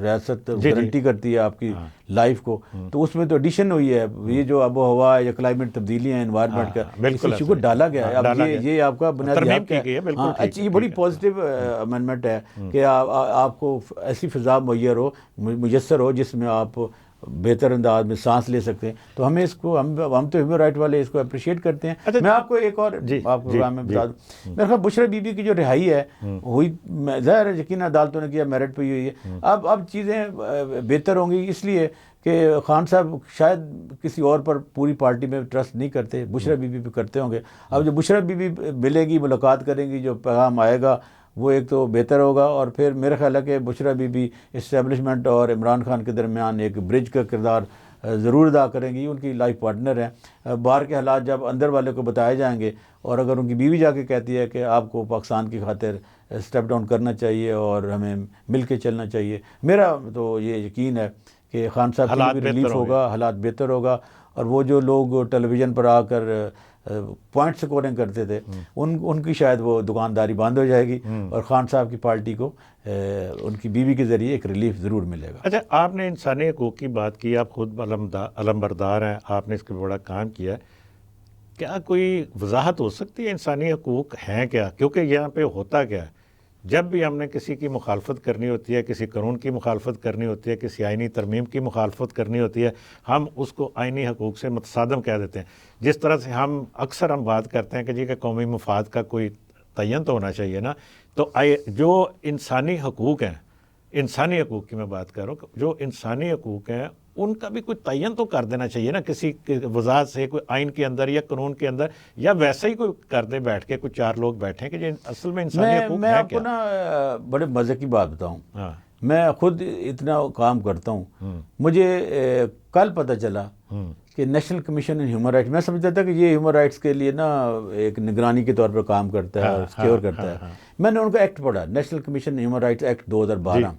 ریاست گارنٹی کرتی ہے آپ کی لائف کو, تو اس میں تو ایڈیشن ہوئی ہے. یہ جو آب و ہوا یا کلائمیٹ تبدیلیاں ہیں, انوائرمنٹ کا اس ایشو کو ڈالا گیا ہے. اب یہ آپ کا بنیادی حق ہے. اچھی یہ بڑی پازیٹیو امینڈمنٹ ہے کہ آپ کو ایسی فضا میسر ہو جس میں آپ بہتر انداز میں سانس لے سکتے ہیں. تو ہمیں اس کو ہم تو ہیومن رائٹ والے اس کو اپریشیٹ کرتے ہیں. میں آپ کو ایک اور آپ پروگرام میں بتا دوں, میرے خیال بشرا بی بی کی جو رہائی ہے ہوئی, ظاہر ہے یقین عدالتوں نے کیا, میرٹ پہ ہوئی ہے. اب چیزیں بہتر ہوں گی اس لیے کہ خان صاحب شاید کسی اور پر پوری پارٹی میں ٹرسٹ نہیں کرتے, بشرا بی بی پہ کرتے ہوں گے. اب جو بشرا بی بی ملے گی, ملاقات کریں گی, جو پیغام آئے گا وہ ایک تو بہتر ہوگا. اور پھر میرا خیال ہے کہ بشرا بی بی اسٹیبلشمنٹ اور عمران خان کے درمیان ایک برج کا کردار ضرور ادا کریں گی. ان کی لائف پارٹنر ہیں. باہر کے حالات جب اندر والے کو بتائے جائیں گے, اور اگر ان کی بیوی جا کے کہتی ہے کہ آپ کو پاکستان کی خاطر اسٹیپ ڈاؤن کرنا چاہیے اور ہمیں مل کے چلنا چاہیے, میرا تو یہ یقین ہے کہ خان صاحب کے لیے بھی ریلیف ہوگا, حالات بہتر ہوگا. اور وہ جو لوگ ٹیلی ویژن پر آ کر پوائنٹ سکورنگ کرتے تھے ان کی شاید وہ دکانداری بند ہو جائے گی, اور خان صاحب کی پارٹی کو ان کی بیوی کے ذریعے ایک ریلیف ضرور ملے گا. اچھا, آپ نے انسانی حقوق کی بات کی, آپ خود علمبردار ہیں, آپ نے اس کے بڑا کام کیا ہے. کیا کوئی وضاحت ہو سکتی ہے انسانی حقوق ہیں کیا؟ کیونکہ یہاں پہ ہوتا کیا ہے, جب بھی ہم نے کسی کی مخالفت کرنی ہوتی ہے, کسی قانون کی مخالفت کرنی ہوتی ہے, کسی آئینی ترمیم کی مخالفت کرنی ہوتی ہے, ہم اس کو آئینی حقوق سے متصادم کہہ دیتے ہیں. جس طرح سے ہم اکثر بات کرتے ہیں کہ جی کہ قومی مفاد کا کوئی تعین تو ہونا چاہیے نا. تو جو انسانی حقوق ہیں, انسانی حقوق کی میں بات کر رہا ہوں, جو انسانی حقوق ہیں ان کا بھی کوئی تعین تو کر دینا چاہیے نا کسی وضاحت سے, کوئی آئین کے اندر یا قانون کے اندر, یا ویسے ہی کوئی کر دے بیٹھ کے, کوئی 4 لوگ بیٹھیں کہ اصل میں انسانی حقوق میں آپ کو نا بڑے مزے کی بات بتاؤں. میں خود اتنا کام کرتا ہوں, مجھے کل پتہ چلا کہ national commission in human rights, میں سمجھتا تھا کہ یہ ہیومن رائٹس کے لیے نا ایک نگرانی کے طور پر کام کرتا ہے, سکیور کرتا ہے. میں نے ان کا ایکٹ پڑھا, national commission human rights act 2012.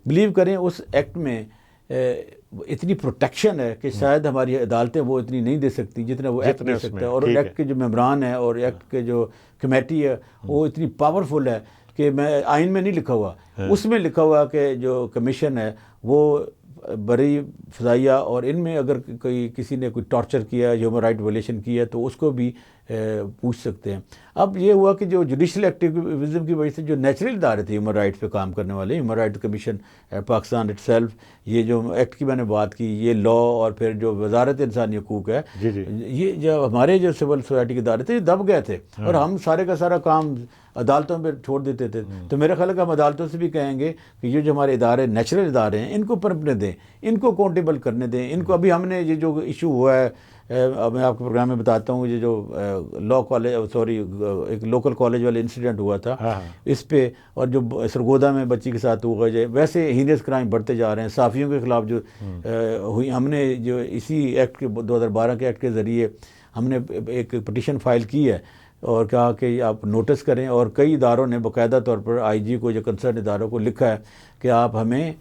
Blue کریں اس ایکٹ میں اتنی پروٹیکشن ہے کہ شاید ہماری عدالتیں وہ اتنی نہیں دے سکتی جتنا وہ ایکٹ دے سکتا ہے. اور ایکٹ کے جو ممبران ہیں اور ایکٹ کے جو کمیٹی ہے وہ اتنی پاورفل ہے کہ میں آئین میں نہیں لکھا ہوا, اس میں لکھا ہوا کہ جو کمیشن ہے وہ بری فضائیہ, اور ان میں اگر کسی نے کوئی ٹارچر کیا, ہیومن رائٹ وائلیشن کیا تو اس کو بھی پوچھ سکتے ہیں. اب یہ ہوا کہ جو جوڈیشل ایکٹیویزم کی وجہ سے جو نیچرل ادارے تھے ہیومن رائٹس پہ کام کرنے والے, human right commission Pakistan it self, یہ جو ایکٹ کی میں نے بات کی, یہ لا, اور پھر جو وزارت انسانی حقوق ہے, یہ جو ہمارے جو سول سوسائٹی کے ادارے تھے یہ دب گئے تھے, اور ہم سارے کا سارا کام عدالتوں پہ چھوڑ دیتے تھے. تو میرا خیال ہے کہ ہم عدالتوں سے بھی کہیں گے کہ یہ جو ہمارے ادارے نیچرل ادارے ہیں ان کو پرپنے دیں, ان کو اکاؤنٹیبل کرنے دیں, ان کو. ابھی ہم نے یہ جو ایشو ہوا ہے, میں آپ کے پروگرام میں بتاتا ہوں, یہ جو لا کالج ایک لوکل کالج والے انسیڈنٹ ہوا تھا اس پہ, اور جو سرگودا میں بچی کے ساتھ ہوا جائے, ویسے ہینس کرائم بڑھتے جا رہے ہیں. صحافیوں کے خلاف جو ہوئی, ہم نے جو اسی ایکٹ کے 2012 کے ایکٹ کے ذریعے ہم نے ایک پٹیشن فائل کی ہے اور کہا کہ آپ نوٹس کریں, اور کئی اداروں نے باقاعدہ طور پر آئی جی کو, جو کنسرن اداروں کو لکھا ہے کہ آپ ہمیں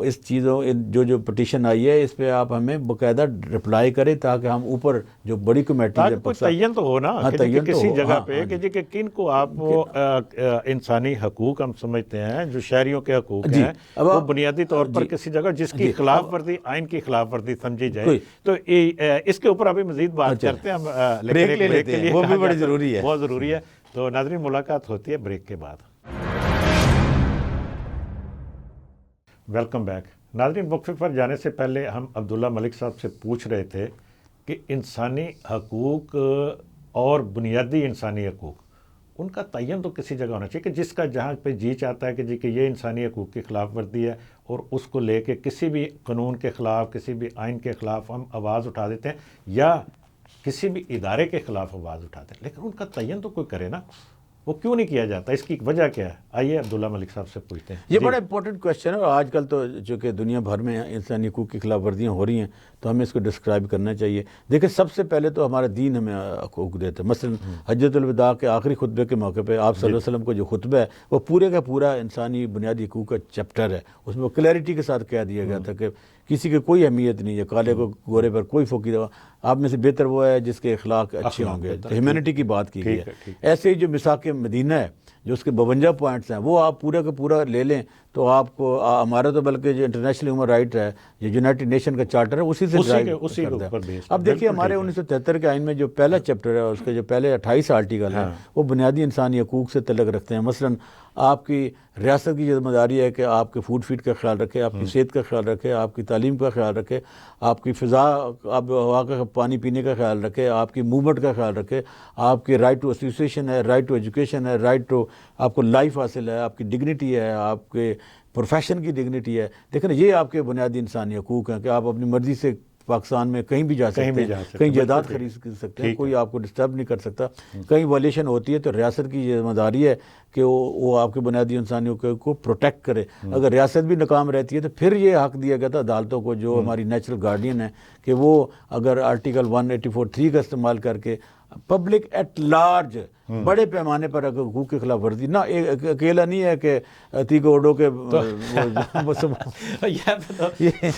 اس چیزوں جو پٹیشن آئی ہے اس پہ آپ ہمیں باقاعدہ رپلائی کریں, تاکہ ہم اوپر جو بڑی کمیٹی ہے تعین تو ہو نا کسی جگہ پہ کہ کن کو آپ وہ انسانی حقوق ہم سمجھتے ہیں جو شہریوں کے حقوق ہیں, وہ بنیادی طور پر کسی جگہ جس کی خلاف ورزی, آئین کی خلاف ورزی سمجھی جائے. تو اس کے اوپر ابھی مزید بات کرتے ہیں ہم, وہ بھی بڑی ضروری ہے, بہت ضروری ہے. تو ناظرین ملاقات ہوتی ہے بریک کے بعد. Welcome back. ناظرین وقفے پر جانے سے پہلے ہم عبداللہ ملک صاحب سے پوچھ رہے تھے کہ انسانی حقوق اور بنیادی انسانی حقوق ان کا تعین تو کسی جگہ ہونا چاہیے کہ جس کا جہاں پہ جی چاہتا ہے کہ جی کہ یہ انسانی حقوق کی خلاف ورزی ہے اور اس کو لے کے کسی بھی قانون کے خلاف کسی بھی آئین کے خلاف ہم آواز اٹھا دیتے ہیں یا کسی بھی ادارے کے خلاف آواز اٹھاتے ہیں, لیکن ان کا تعین تو کوئی کرے نا, وہ کیوں نہیں کیا جاتا؟ اس کی وجہ کیا ہے؟ آئیے عبداللہ ملک صاحب سے پوچھتے ہیں. یہ بڑا امپورٹنٹ کویشچن ہے, اور آج کل تو چونکہ دنیا بھر میں انسانی حقوق کی خلاف ورزیاں ہو رہی ہیں تو ہمیں اس کو ڈسکرائب کرنا چاہیے. دیکھیں سب سے پہلے تو ہمارا دین ہمیں حقوق دیتا ہے. مثلا حجۃ الوداع کے آخری خطبے کے موقع پہ آپ صلی اللہ علیہ وسلم کا جو خطبہ ہے وہ پورے کا پورا انسانی بنیادی حقوق کا چیپٹر ہے. اس میں وہ کلیئرٹی کے ساتھ کہہ دیا گیا تھا کہ کسی کی کوئی اہمیت نہیں ہے, کالے کو گورے پر کوئی فوقی آپ میں سے بہتر وہ ہے جس کے اخلاق اچھے ہوں گے. تو ہیومینٹی کی بات کی گئی ہے. ایسے ہی جو میثاق مدینہ ہے جو اس کے 52 پوائنٹس ہیں وہ آپ پورا کا پورا لے لیں تو آپ کو ہمارا تو بلکہ جو انٹرنیشنل ہیومن رائٹ ہے جو یونائٹڈ نیشن کا چارٹر ہے اسی سے ڈرائیو کرتا ہے. اب دیکھیے ہمارے 1973 کے آئین میں جو پہلا چیپٹر ہے اس کے جو پہلے 28 آرٹیکل ہیں وہ بنیادی انسانی حقوق سے تعلق رکھتے ہیں. مثلا آپ کی ریاست کی ذمہ داری ہے کہ آپ کے فوڈ فیڈ کا خیال رکھے, آپ کی صحت کا خیال رکھے, آپ کی تعلیم کا خیال رکھے, آپ کی فضا آپ ہوا کا پانی پینے کا خیال رکھے, آپ کی موومنٹ کا خیال رکھے, آپ کی رائٹ ٹو ایسوسیشن ہے, رائٹ ٹو ایجوکیشن ہے, رائٹ ٹو آپ کو لائف حاصل ہے, آپ کی ڈگنیٹی ہے, آپ کے پروفیشن کی ڈگنیٹی ہے. دیکھیں یہ آپ کے بنیادی انسانی حقوق ہیں کہ آپ اپنی مرضی سے پاکستان میں کہیں بھی جا سکتے ہیں, کہیں جائیداد خرید سکتے ہیں, کوئی آپ کو ڈسٹرب نہیں کر سکتا. کہیں وائلیشن ہوتی ہے تو ریاست کی ذمہ داری ہے کہ وہ آپ کے بنیادی انسانی حقوق کو پروٹیکٹ کرے. اگر ریاست بھی ناکام رہتی ہے تو پھر یہ حق دیا گیا تھا عدالتوں کو جو ہماری نیچرل گارڈین ہے کہ وہ اگر آرٹیکل 184(3) کا استعمال کر کے پبلک ایٹ لارج بڑے پیمانے پر اگر حقوق کی خلاف ورزی نہ اکیلا نہیں ہے کہ تیگو اڈو کے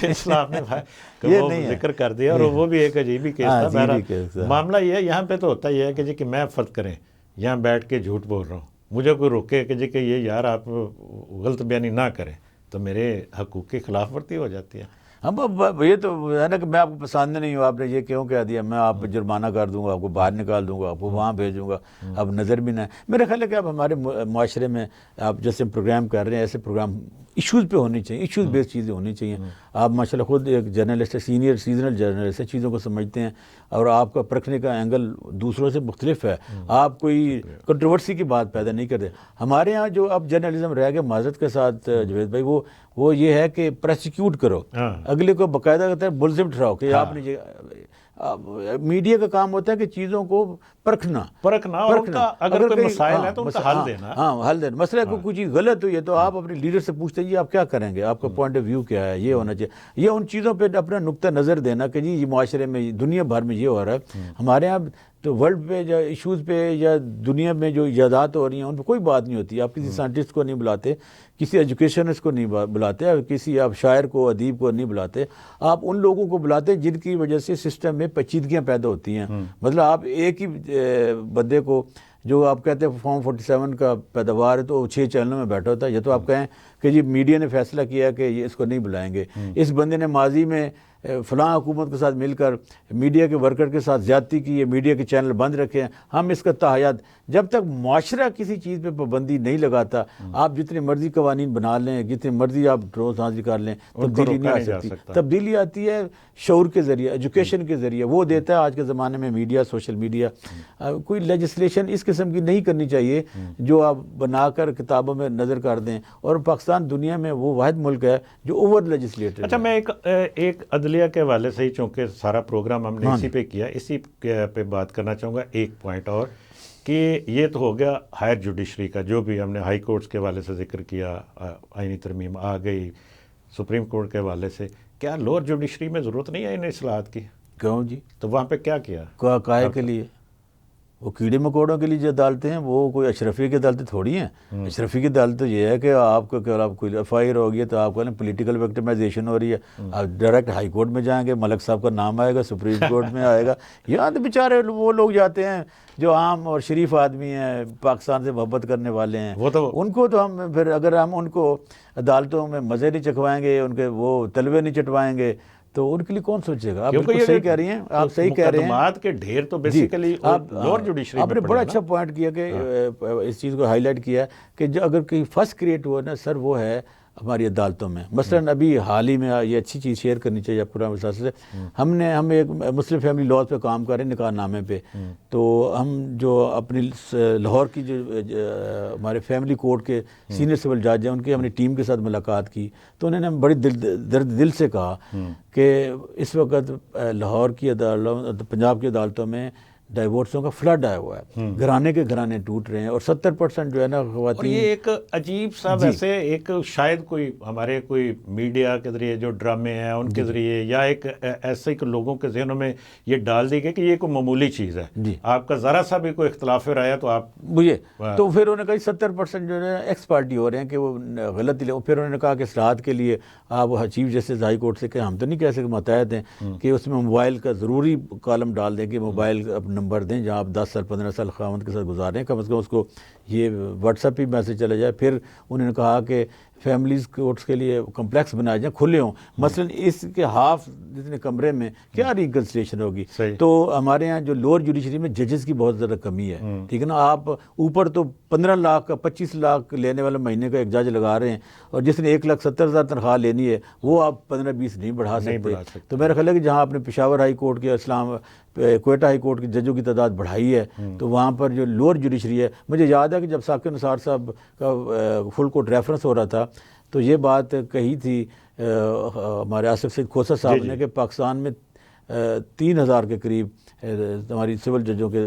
اسلام نے ذکر کر دیا اور وہ بھی ایک عجیب ہی کیس تھا. معاملہ یہ ہے یہاں پہ تو ہوتا یہ ہے کہ جی کہ میں فرض کریں یہاں بیٹھ کے جھوٹ بول رہا ہوں, مجھے کوئی روکے کہ جی کہ یہ یار آپ غلط بیانی نہ کریں تو میرے حقوق کی خلاف ورزی ہو جاتی ہے. اب یہ تو ہے نا کہ میں آپ کو پسند نہیں ہوں, آپ نے یہ کیوں کہہ دیا, میں آپ پہ جرمانہ کر دوں گا, آپ کو باہر نکال دوں گا, آپ کو وہاں بھیجوں گا, اب نظر بھی نہ ہے. میرا خیال ہے کہ اب ہمارے معاشرے میں آپ جیسے پروگرام کر رہے ہیں ایسے پروگرام ایشوز پہ ہونی چاہیے, ایشوز بیس چیزیں ہونی چاہیے. آپ ماشاءاللہ خود ایک جرنلسٹ ہے, سینئر سیزنل جرنلسٹ ہے, چیزوں کو سمجھتے ہیں اور آپ کا پرکھنے کا اینگل دوسروں سے مختلف ہے. آپ کوئی کنٹروورسی کی بات پیدا نہیں کرتے. ہمارے ہاں جو اب جرنلزم رہ گیا معذرت کے ساتھ جاوید بھائی, وہ یہ ہے کہ پروسیکیوٹ کرو, اگلے کو باقاعدہ کرتا ہے ملزم ٹھہراؤ کہ آپ نے میڈیا کا کام ہوتا ہے کہ چیزوں کو پرکھنا اور اگر کوئی مسائل ہے تو ان کا حل دینا. حل دینا. مسئلہ کوئی چیز غلط ہوئی ہے تو آپ اپنے لیڈر سے پوچھتے ہیں آپ کیا کریں گے, آپ کا پوائنٹ آف ویو کیا ہے, یہ ہونا چاہیے. یہ ان چیزوں پہ اپنا نقطہ نظر دینا کہ جی یہ معاشرے میں دنیا بھر میں یہ ہو رہا ہے. ہمارے یہاں تو ورلڈ پہ یا ایشوز پہ یا دنیا میں جو ایجادات ہو رہی ہیں ان پہ کوئی بات نہیں ہوتی. آپ کسی سائنٹسٹ کو نہیں بلاتے, کسی ایجوکیشنسٹ کو نہیں بلاتے, کسی آپ شاعر کو ادیب کو نہیں بلاتے. آپ ان لوگوں کو بلاتے جن کی وجہ سے سسٹم میں پیچیدگیاں پیدا ہوتی ہیں. مطلب آپ ایک ہی بندے کو جو آپ کہتے ہیں فارم 47 کا پیداوار ہے تو 6 چینلوں میں بیٹھا ہوتا ہے. یا تو آپ کہیں کہ جی میڈیا نے فیصلہ کیا کہ یہ اس کو نہیں بلائیں گے, اس بندے نے ماضی میں فلاں حکومت کے ساتھ مل کر میڈیا کے ورکر کے ساتھ زیادتی کی ہے, میڈیا کے چینل بند رکھے ہیں, ہم اس کا تحیات. جب تک معاشرہ کسی چیز پہ پابندی نہیں لگاتا آپ جتنے مرضی قوانین بنا لیں, جتنے مرضی آپ ٹروس حاضر کر لیں, تبدیلی نہیں آ سکتی. تبدیلی آتی ہے شعور کے ذریعے, ایجوکیشن کے ذریعے, وہ دیتا ہے آج کے زمانے میں میڈیا, سوشل میڈیا. کوئی لیجسلیشن اس قسم کی نہیں کرنی چاہیے جو آپ بنا کر کتابوں میں نظر کر دیں. اور پاکستان دنیا میں وہ واحد ملک ہے جو اوور لیجسلیٹر. اچھا میں ایک عدلیہ کے حوالے سے ہی چونکہ سارا پروگرام ہم نے اسی پہ کیا, اسی پہ بات کرنا چاہوں گا. ایک پوائنٹ اور کہ یہ تو ہو گیا ہائر جوڈیشری کا, جو بھی ہم نے ہائی کورٹس کے حوالے سے ذکر کیا, آئینی ترمیم آ گئی, سپریم کورٹ کے حوالے سے. کیا لوور جوڈیشری میں ضرورت نہیں ہے ان اصلاحات کی؟ کیوں جی؟ تو وہاں پہ کیا کیا کائے کے لیے وہ کیڑے مکوڑوں کے لیے جو عدالتیں ہیں وہ کوئی اشرفی کی عدالتیں تھوڑی ہیں. اشرفی کی عدالت تو یہ ہے کہ آپ کو کوئی ایف آئی آر ہو گیا تو آپ کو پولیٹیکل وکٹمائزیشن ہو رہی ہے, آپ ڈائریکٹ ہائی کورٹ میں جائیں گے, ملک صاحب کا نام آئے گا, سپریم کورٹ میں آئے گا. یہاں تو بیچارے وہ لوگ جاتے ہیں جو عام اور شریف آدمی ہیں, پاکستان سے محبت کرنے والے ہیں, ان کو تو ہم پھر اگر ہم ان کو عدالتوں میں مزے نہیں چکھوائیں گے, ان کے وہ تلوے نہیں چٹوائیں گے تو ان کے لیے کون سوچے گا؟ آپ کیونکہ بالکل صحیح کہہ رہی ہیں، آپ صحیح کہہ رہے ہیں، مقدمات کے ڈھیر تو بیسیکلی لوور جوڈیشری آپ نے بڑا اچھا پوائنٹ کیا کہ اس چیز کو ہائی لائٹ کیا کہ جو اگر کوئی فرسٹ کریٹ ہوا نا سر، وہ ہے ہماری عدالتوں میں. مثلاً ابھی حال ہی میں یہ اچھی چیز شیئر کرنی چاہیے آپ پورا مسئلہ سے، ہم ایک مسلم فیملی لاز پہ کام کر رہے ہیں، نکاح نامے پہ. تو ہم جو اپنی لاہور کی جو ہمارے فیملی کورٹ کے سینئر سول جج ہیں، ان کی ہم نے ٹیم کے ساتھ ملاقات کی، تو انہوں نے بڑی درد دل سے کہا کہ اس وقت لاہور کی عدالتوں، پنجاب کی عدالتوں میں ڈائیورسوں کا فلڈ آیا ہوا ہے، گھرانے کے گھرانے ٹوٹ رہے ہیں، اور 70% جو ہے نا خواتین. اور یہ ایک عجیب سا ویسے ایک شاید کوئی ہمارے کوئی میڈیا کے ذریعے جو ڈرامے ہیں ان کے ذریعے، یا ایک ایسے کہ لوگوں کے ذہنوں میں یہ ڈال دی گئی کہ یہ کوئی معمولی چیز ہے، آپ کا ذرا سا بھی کوئی اختلاف رہا تو آپ مجھے تو پھر انہوں نے کہا 70% جو ہے ایکس پارٹی ہو رہے ہیں کہ وہ غلط. پھر انہوں نے کہا کہ اصلاحات کے لیے آپ چیف جسٹس ہائی کورٹ سے کہ ہم تو نہیں کہہ سکتے، ماتحت ہیں کہ اس میں موبائل کا ضروری کالم ڈال دیں کہ موبائل نمبر دیں جہاں آپ 10 سال 15 سال خاوند کے ساتھ گزار رہے ہیں، کم از کم اس کو یہ واٹس ایپ پہ میسج چلا جائے. پھر انہوں نے کہا کہ فیملیز کورٹس کے لیے کمپلیکس بنائے جائیں، کھلے ہوں، مثلا اس کے ہاف جتنے کمرے میں کیا ریکنسلیشن ہوگی. تو ہمارے ہاں جو لوور جوڈیشری میں ججز کی بہت زیادہ کمی ہے، ٹھیک ہے نا. آپ اوپر تو 15 لاکھ کا 25 لاکھ لینے والا مہینے کا ایک جج لگا رہے ہیں، اور جس نے 1,70,000 تنخواہ لینی ہے وہ آپ 15-20 نہیں بڑھا سکتے. تو میرا خیال ہے کہ جہاں آپ نے پشاور ہائی کورٹ کے، کوئٹہ ہائی کورٹ کے ججوں کی تعداد بڑھائی ہے، تو وہاں پر جو لوور جوڈیشری ہے، مجھے یاد ہے کہ جب ثاقب نثار صاحب کا فل کورٹ ریفرنس ہو رہا تھا تو یہ بات کہی تھی ہمارے آصف سید کھوسہ صاحب نے کہ پاکستان میں 3,000 کے قریب ہماری سول ججوں کے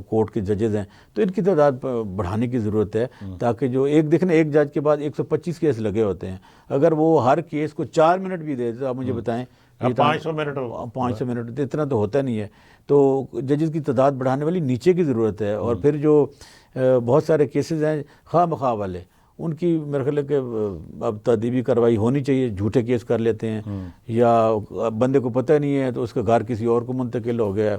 کورٹ کے ججز ہیں، تو ان کی تعداد بڑھانے کی ضرورت ہے تاکہ جو ایک جج کے بعد 125 کیس لگے ہوتے ہیں، اگر وہ ہر کیس کو 4 منٹ بھی دے تو آپ مجھے بتائیں 500 منٹ اتنا تو ہوتا نہیں ہے. تو ججز کی تعداد بڑھانے والی نیچے کی ضرورت ہے. اور پھر جو بہت سارے کیسز ہیں خواہ مخواہ والے، ان کی میرے خیال ہے کہ اب تادیبی کارروائی ہونی چاہیے. جھوٹے کیس کر لیتے ہیں یا بندے کو پتہ نہیں ہے تو اس کا گھر کسی اور کو منتقل ہو گیا.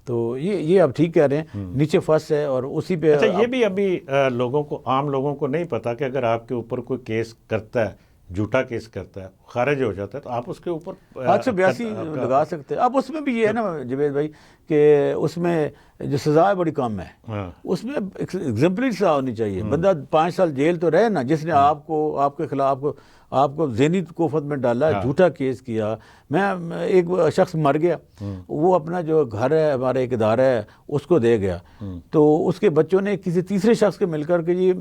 تو یہ آپ ٹھیک کہہ رہے ہیں، نیچے فرسٹ ہے اور اسی پہ. اچھا، یہ بھی ابھی لوگوں کو، عام لوگوں کو نہیں پتا کہ اگر آپ کے اوپر کوئی کیس کرتا ہے، جھوٹا کیس کرتا ہے، خارج ہو جاتا ہے، تو آپ اس کے اوپر 882 لگا سکتے ہیں. اب اس میں بھی یہ ہے نا جوید بھائی کہ اس میں جو سزا ہے بڑی کم ہے، اس میں ایگزمپلری سزا ہونی چاہیے. بندہ 5 سال جیل تو رہے نا، جس نے آپ کے خلاف آپ کو ذہنی کوفت میں ڈالا، جھوٹا کیس کیا. ایک شخص مر گیا، وہ اپنا جو گھر ہے، ہمارا ایک ادارہ ہے، اس کو دے گیا. تو اس کے بچوں نے کسی تیسرے شخص کے مل کر کے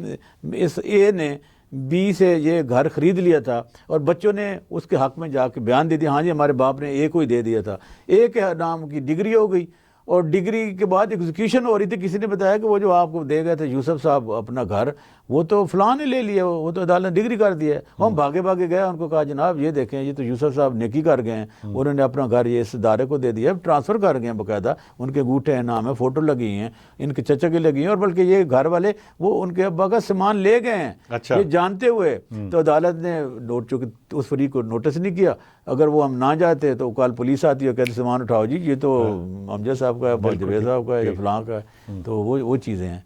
اس اے نے بی سے یہ گھر خرید لیا تھا، اور بچوں نے اس کے حق میں جا کے بیان دے دیا، ہاں جی ہمارے باپ نے اے کو ہی دے دیا تھا. اے کے نام کی ڈگری ہو گئی، اور ڈگری کے بعد ایگزیکیوشن ہو رہی تھی. کسی نے بتایا کہ وہ جو آپ کو دے گئے تھے یوسف صاحب اپنا گھر، وہ تو فلاں نے لے لیا، وہ تو عدالت نے ڈگری کر دیا ہے. ہم بھاگے گئے، ان کو کہا جناب یہ دیکھیں یہ تو یوسف صاحب نیکی کر گئے ہیں، انہوں نے اپنا گھر یہ اس ادارے کو دے دیا، ٹرانسفر کر گئے ہیں، باقاعدہ ان کے انگوٹھے ہیں، نام ہے، فوٹو لگی ہیں، ان کے چچا کی لگی ہیں، اور بلکہ یہ گھر والے وہ ان کے ابا کا سامان لے گئے ہیں یہ جانتے ہوئے. تو عدالت نے چونکہ اس فریق کو نوٹس نہیں کیا، اگر وہ ہم نہ جاتے تو کل پولیس آتی ہے اور کہتے سامان اٹھاؤ جی، یہ تو امجد صاحب کا ہے، جوید صاحب کا ہے، یا فلاں کا ہے. تو وہ چیزیں ہیں.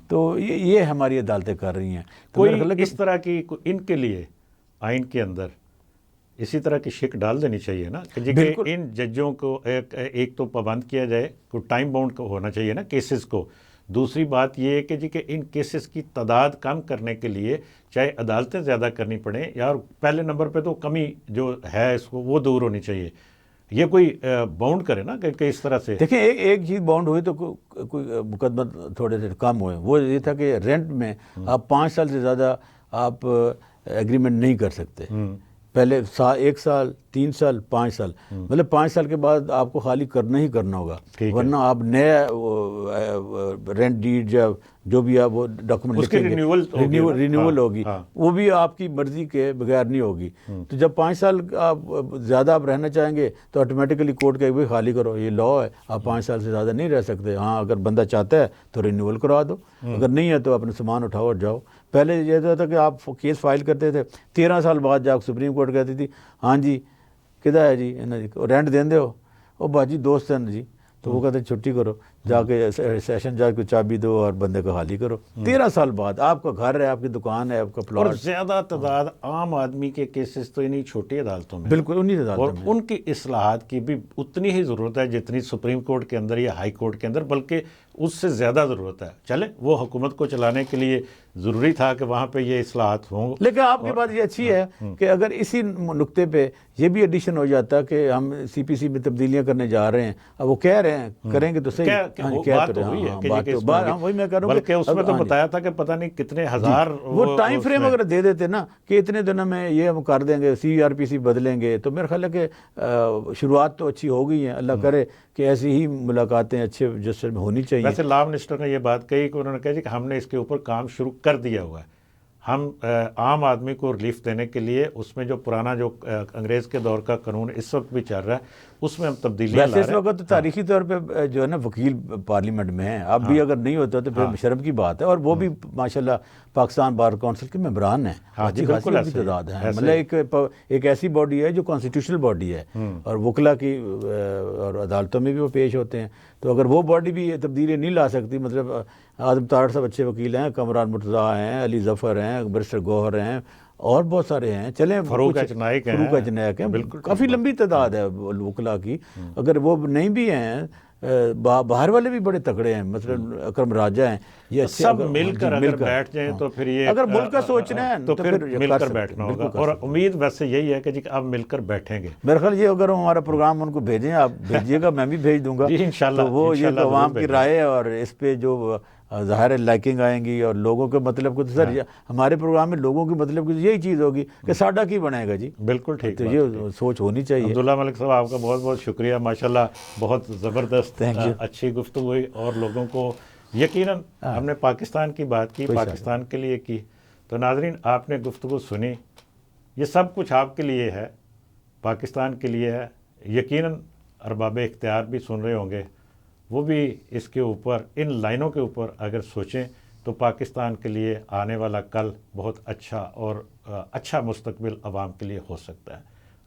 تو یہ ہماری عدالتیں کر رہی ہیں. کوئی اس طرح کی ان کے لیے آئین کے اندر اسی طرح کی شک ڈال دینی چاہیے نا کہ ان ججوں کو ایک تو پابند کیا جائے، کوئی ٹائم باؤنڈ ہونا چاہیے نا کیسز کو. دوسری بات یہ ہے کہ ان کیسز کی تعداد کم کرنے کے لیے چاہے عدالتیں زیادہ کرنی پڑیں، یا پہلے نمبر پہ تو کمی جو ہے اس کو وہ دور ہونی چاہیے. یہ کوئی باؤنڈ کرے نا کہ اس طرح سے. دیکھیں ایک چیز باؤنڈ ہوئی تو کوئی مقدمہ تھوڑے سے کم ہوئے. وہ یہ تھا کہ رینٹ میں آپ 5 سال سے زیادہ آپ ایگریمنٹ نہیں کر سکتے. پہلے 1 سال 3 سال 5 سال، مطلب 5 سال کے بعد آپ کو خالی کرنا ہی کرنا ہوگا، ورنہ آپ نیا رینٹ ڈیڈ جو بھی آپ وہ ڈاکومنٹ لکھیں گے رینیول ہوگی، وہ بھی آپ کی مرضی کے بغیر نہیں ہوگی. تو جب 5 سال آپ زیادہ آپ رہنا چاہیں گے تو آٹومیٹکلی کورٹ کہے بھی خالی کرو، یہ لا ہے، آپ 5 سال سے زیادہ نہیں رہ سکتے. ہاں اگر بندہ چاہتا ہے تو رینیول کروا دو، اگر نہیں ہے تو اپنے سامان اٹھاؤ اور جاؤ. پہلے یہ تھا کہ آپ کیس فائل کرتے تھے، 13 سال بعد جا کے سپریم کورٹ کہتی تھی ہاں جی کدھر ہے جی رینٹ دین دے ہو، او باجی دوست ہیں جی تو وہ کہتے ہیں چھٹی کرو، جا کے سیشن جا کے چابی دو اور بندے کو خالی کرو۔ 13 سال بعد آپ کا گھر ہے، آپ کی دکان ہے، آپ کا اور پلاٹ، زیادہ تعداد عام آدمی کے کیسز تو انہیں چھوٹی عدالتوں میں، بالکل انہیں اور عدالتوں میں۔ ان کی اصلاحات کی بھی اتنی ہی ضرورت ہے جتنی سپریم کورٹ کے اندر یا ہائی کورٹ کے اندر، بلکہ اس سے زیادہ ضرورت ہے۔ چلے وہ حکومت کو چلانے کے لیے ضروری تھا کہ وہاں پہ یہ اصلاحات ہوں، لیکن آپ کی بات یہ اچھی ہے کہ اگر اسی نقطے پہ یہ بھی ایڈیشن ہو جاتا کہ ہم سی پی سی میں تبدیلیاں کرنے جا رہے ہیں، اب وہ کہہ رہے ہیں کریں گے تو صحیح، بات تو ہوئی ہے کہ یہ کس میں وہی میں کہہ رہا ہوں بلکہ اس میں تو بتایا تھا کہ پتہ نہیں کتنے ہزار وہ ٹائم فریم اگر دے دیتے نا کہ اتنے دنوں میں یہ ہم کر دیں گے، سی آر پی سی بدلیں گے، تو میرا خیال ہے کہ شروعات تو اچھی ہو گئی ہیں، اللہ کرے کہ ایسی ہی ملاقاتیں اچھے جسٹس میں ہونی چاہیے۔ ویسے لا منسٹر نے یہ بات کہی کہ انہوں نے کہا جی کہ ہم نے اس کے اوپر کام شروع کر دیا ہوا ہے، ہم عام آدمی کو ریلیف دینے کے لیے اس میں جو پرانا جو انگریز کے دور کا قانون اس وقت بھی چل رہا ہے اس میں ہم تبدیلیاں لا ویسے اس رہے ہیں۔ وقت تاریخی طور پہ جو ہے نا وکیل پارلیمنٹ میں ہیں، اب بھی اگر نہیں ہوتا تو پھر شرم کی بات ہے، اور وہ بھی ماشاءاللہ پاکستان بار کونسل کے ممبران ہیں، جی اچھی خاصی بالکل تعداد ہے، مطلب ایک ایسی باڈی ہے جو کانسٹیٹیوشنل باڈی ہے، اور وکلا کی اور عدالتوں میں بھی وہ پیش ہوتے ہیں، تو اگر وہ باڈی بھی یہ تبدیلی نہیں لا سکتی، مطلب اعظم طاہر صاحب اچھے وکیل ہیں، کامران مرتضیٰ ہیں، علی ظفر ہیں، برسٹر گوہر ہیں، اور بہت سارے ہیں، چلیں فاروق اچنائک ہیں، فاروق اچنائک ہیں، کافی لمبی تعداد ہے وکلا کی، اگر وہ نہیں بھی ہیں، باہر والے بھی بڑے تکڑے ہیں، مثلا اکرم راجہ ہیں، یہ اچھے سب مل کر اگر بیٹھ جائیں تو پھر یہ اگر ملک کا سوچ رہے ہیں تو پھر مل کر بیٹھنا ہوگا، اور امید ویسے یہی ہے کہ جی اب مل کر بیٹھیں گے۔ میرا خیال یہ اگر ہمارا پروگرام ان کو بھیجیں، آپ بھیجیے گا، میں بھی بھیج دوں گا، جی انشاءاللہ، تو وہ یہ انشاءاللہ عوام ضرور کی رائے اور اس پہ جو ظاہر لائکنگ آئیں گی، اور لوگوں کے مطلب کو سر ہمارے پروگرام میں لوگوں کی مطلب کی یہی چیز ہوگی کہ ساڈا کی بنے گا جی، بالکل ٹھیک تو یہ سوچ ہونی چاہیے۔ عبداللہ ملک صاحب آپ کا بہت بہت شکریہ، ماشاءاللہ بہت زبردست اچھی گفتگو ہوئی، اور لوگوں کو یقیناً ہم نے پاکستان کی بات کی، پاکستان کے لیے کی، تو ناظرین آپ نے گفتگو سنی، یہ سب کچھ آپ کے لیے ہے، پاکستان کے لیے ہے، یقیناً ارباب اختیار بھی سن رہے ہوں گے، وہ بھی اس کے اوپر ان لائنوں کے اوپر اگر سوچیں تو پاکستان کے لیے آنے والا کل بہت اچھا اور اچھا مستقبل عوام کے لیے ہو سکتا ہے۔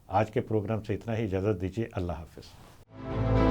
آج کے پروگرام سے اتنا ہی، اجازت دیجیے، اللہ حافظ۔